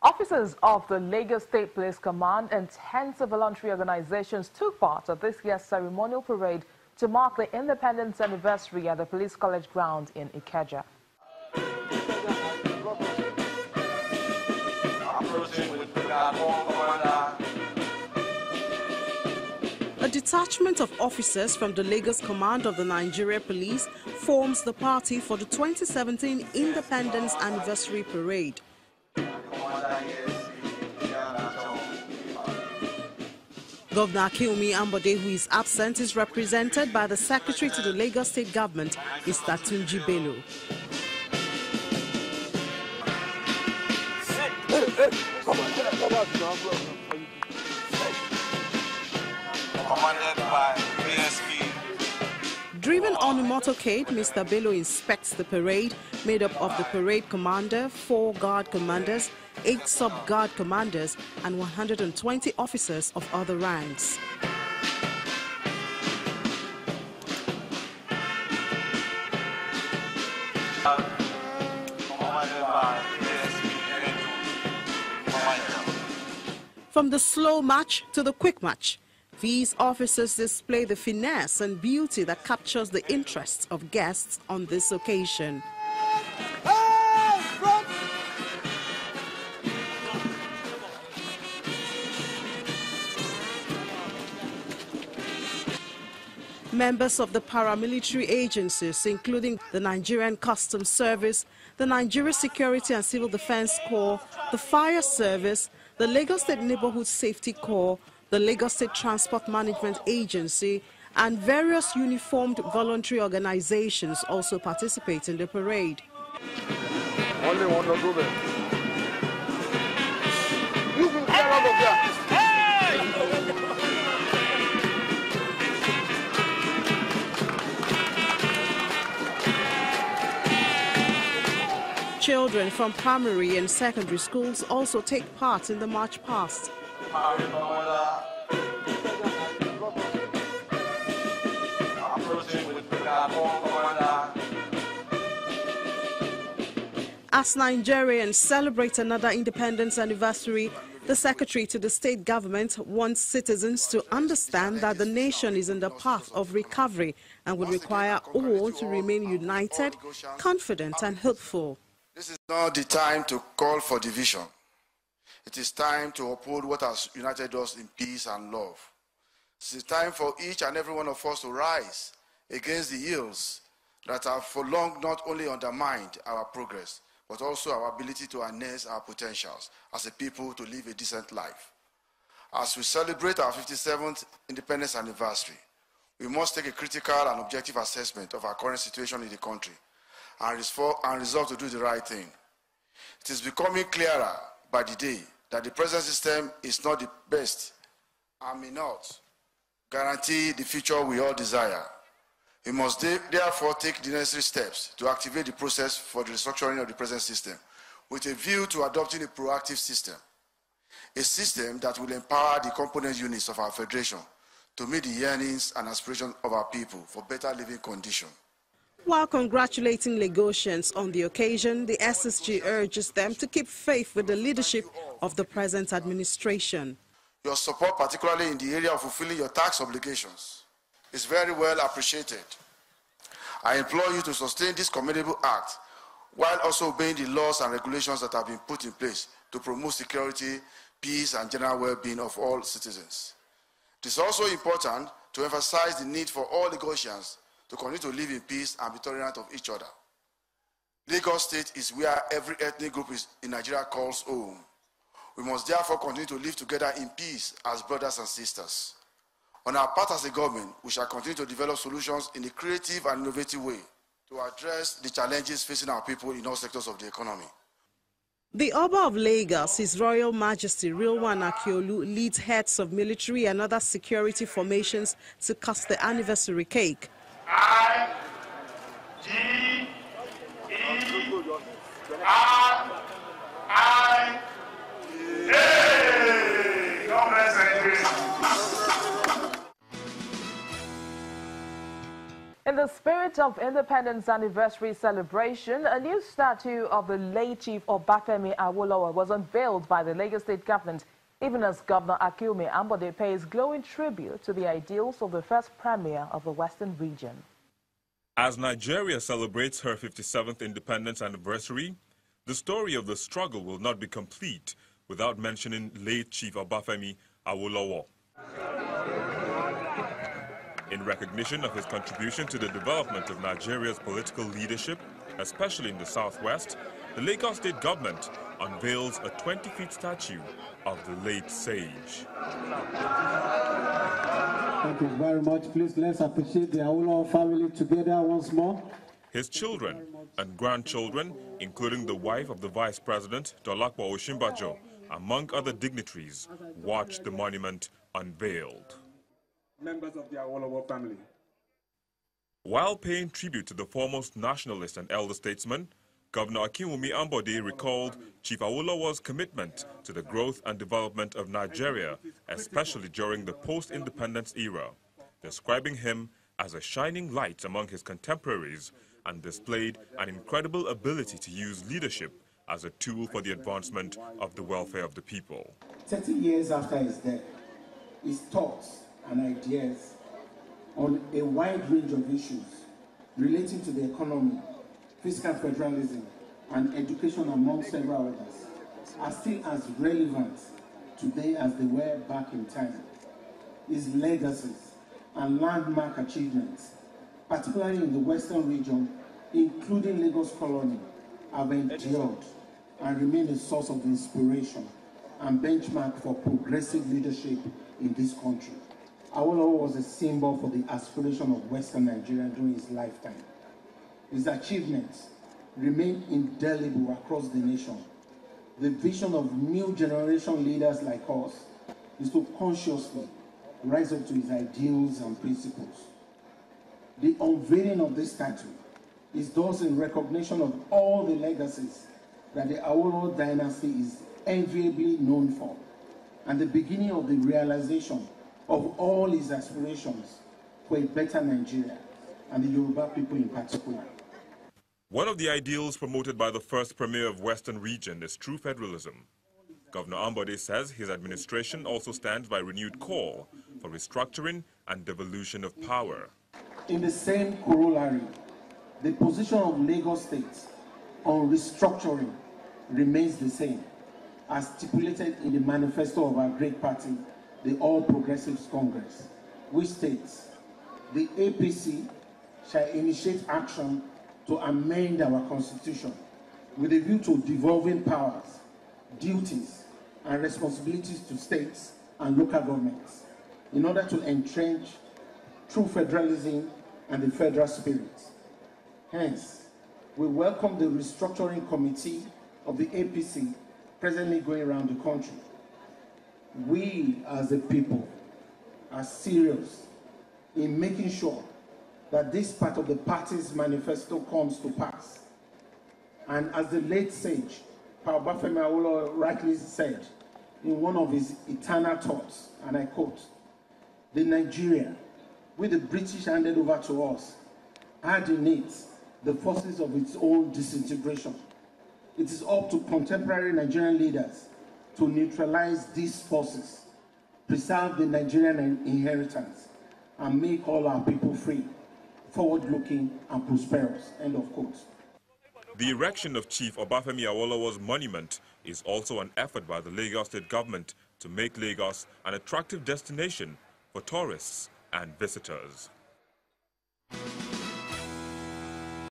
Officers of the Lagos State Police Command and 10 voluntary organizations took part at this year's ceremonial parade to mark the independence anniversary at the Police College ground in Ikeja. A detachment of officers from the Lagos Command of the Nigeria Police forms the party for the 2017 Independence Anniversary Parade. Governor Ambode, who is absent, is represented by the Secretary to the Lagos State Government, Mr. Tunji Bello. Driven on a motorcade, Mr. Bello inspects the parade, made up of the parade commander, 4 guard commanders, 8 sub-guard commanders, and 120 officers of other ranks. From the slow march to the quick march, these officers display the finesse and beauty that captures the interest of guests on this occasion. Members of the paramilitary agencies, including the Nigerian Customs Service, the Nigeria Security and Civil Defense Corps, the Fire Service, the Lagos State Neighborhood Safety Corps, the Lagos State Transport Management Agency, and various uniformed voluntary organizations also participate in the parade. Only one to do that. You can get out of there. Children from primary and secondary schools also take part in the march past. As Nigerians celebrate another independence anniversary, the Secretary to the State Government wants citizens to understand that the nation is in the path of recovery and would require all to remain united, confident and hopeful. This is not the time to call for division. It is time to uphold what has united us in peace and love. It is time for each and every one of us to rise against the ills that have for long not only undermined our progress, but also our ability to harness our potentials as a people to live a decent life. As we celebrate our 57th independence anniversary, we must take a critical and objective assessment of our current situation in the country and resolve to do the right thing. It is becoming clearer by the day that the present system is not the best and may not guarantee the future we all desire. We must therefore take the necessary steps to activate the process for the restructuring of the present system with a view to adopting a proactive system, a system that will empower the component units of our federation to meet the yearnings and aspirations of our people for better living conditions. While congratulating Lagosians on the occasion, the SSG urges them to keep faith with the leadership of the present administration. Your support, particularly in the area of fulfilling your tax obligations, is very well appreciated. I implore you to sustain this commendable act while also obeying the laws and regulations that have been put in place to promote security, peace, and general well-being of all citizens. It is also important to emphasize the need for all Lagosians to continue to live in peace and be tolerant of each other. Lagos State is where every ethnic group in Nigeria calls home. We must therefore continue to live together in peace as brothers and sisters. On our part as a government, we shall continue to develop solutions in a creative and innovative way to address the challenges facing our people in all sectors of the economy. The Oba of Lagos, His Royal Majesty Rilwan Akiolu, leads heads of military and other security formations to cut the anniversary cake. In the spirit of Independence Anniversary celebration, a new statue of the late Chief Obafemi Awolowo was unveiled by the Lagos State government, even as Governor Ambode pays glowing tribute to the ideals of the first premier of the Western region. As Nigeria celebrates her 57th independence anniversary, the story of the struggle will not be complete without mentioning late Chief Obafemi Awolowo. In recognition of his contribution to the development of Nigeria's political leadership, especially in the southwest, the Lagos State government unveils a 20-feet statue of the late sage. Thank you very much. Please let's appreciate the Awolowo family together once more. His children and grandchildren, including the wife of the Vice President, Dolapo Oshimbajo, among other dignitaries, watched the monument unveiled. Members of the Awolowo family. While paying tribute to the foremost nationalist and elder statesman, Governor Ambode recalled Chief Awolowo's commitment to the growth and development of Nigeria, especially during the post-independence era, describing him as a shining light among his contemporaries and displayed an incredible ability to use leadership as a tool for the advancement of the welfare of the people. 30 years after his death, his thoughts and ideas on a wide range of issues relating to the economy, fiscal federalism, and education, among several others, are still as relevant today as they were back in time. His legacies and landmark achievements, particularly in the Western region, including Lagos Colony, have endured and remain a source of inspiration and benchmark for progressive leadership in this country. Awolowo was a symbol for the aspiration of Western Nigeria during his lifetime. His achievements remain indelible across the nation. The vision of new generation leaders like us is to consciously rise up to his ideals and principles. The unveiling of this statue is thus in recognition of all the legacies that the Awolowo dynasty is enviably known for, and the beginning of the realization of all his aspirations for a better Nigeria, and the Yoruba people in particular. One of the ideals promoted by the first premier of Western region is true federalism. Governor Ambode says his administration also stands by renewed call for restructuring and devolution of power. In the same corollary, the position of Lagos State on restructuring remains the same, as stipulated in the manifesto of our great party, the All Progressives Congress, which states, the APC shall initiate action to amend our constitution with a view to devolving powers, duties, and responsibilities to states and local governments in order to entrench true federalism and the federal spirit. Hence, we welcome the restructuring committee of the APC presently going around the country. We as a people are serious in making sure that this part of the party's manifesto comes to pass. And as the late sage, Obafemi Awolowo rightly said in one of his eternal thoughts, and I quote, the Nigeria, which the British handed over to us, had in it the forces of its own disintegration. It is up to contemporary Nigerian leaders to neutralize these forces, preserve the Nigerian inheritance, and make all our people free, forward-looking and prosperous, end of quote. The erection of Chief Obafemi Awolowo's monument is also an effort by the Lagos State government to make Lagos an attractive destination for tourists and visitors.